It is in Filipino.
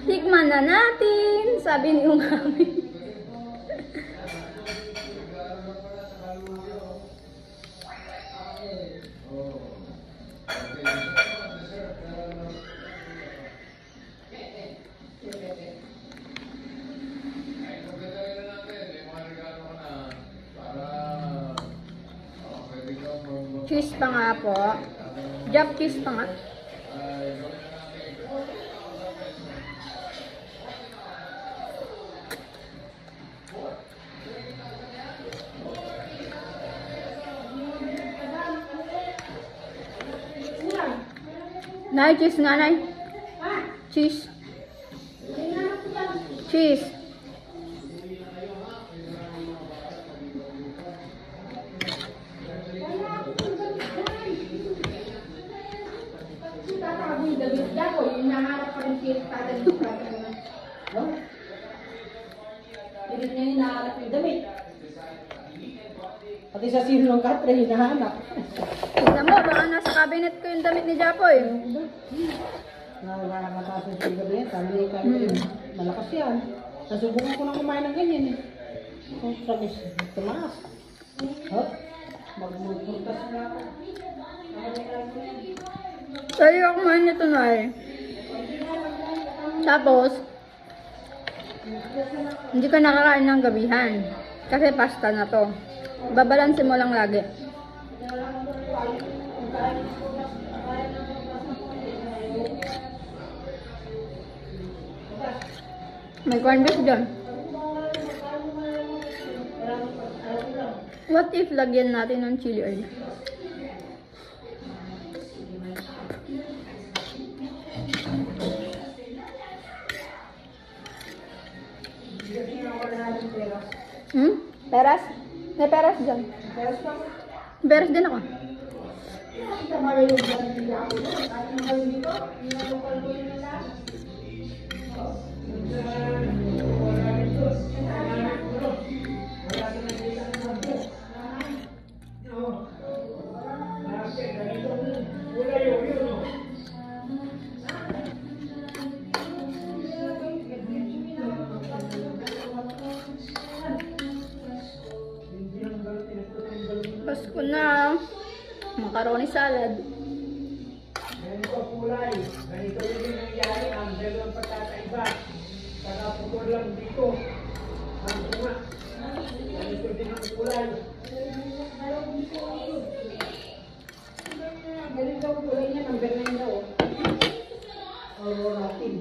Tikman na natin, sabi ni Umami. Cheese pa nga po. Jap cheese pa nga. Nay, cheese nga, Nay. Cheese. Cheese. Hindi niya hinahanap yung damit. Pati sa silong katre, hinahanap. Tignan mo, baka nasa cabinet ko yung damit ni Japoy. Nakakataas yung gabi yan. Sabi niya kayo, malakas yan. Nasubukan ko na kumain ng ganyan eh. Kung sakis, tumaas. Hop, magmulpurtas na ako. Sa'yo ako kumain nito, Nay. Tapos, hindi ka nakakain ng gabihan. Kasi pasta na to. Babalansin mo lang lagi. May corn beef dyan. What if lagyan natin ng chili oil? Peras? May peras dyan. Peras din ako. Pasko na. Macaroni salad. Ganito kulay. Ganito yung nangyari ang dalawang pagkakaiba. Pagkaputol lang dito. Ang tunga. Ganito din ang kulay. Ganito ang kulay niya, number 9 daw. O, natin.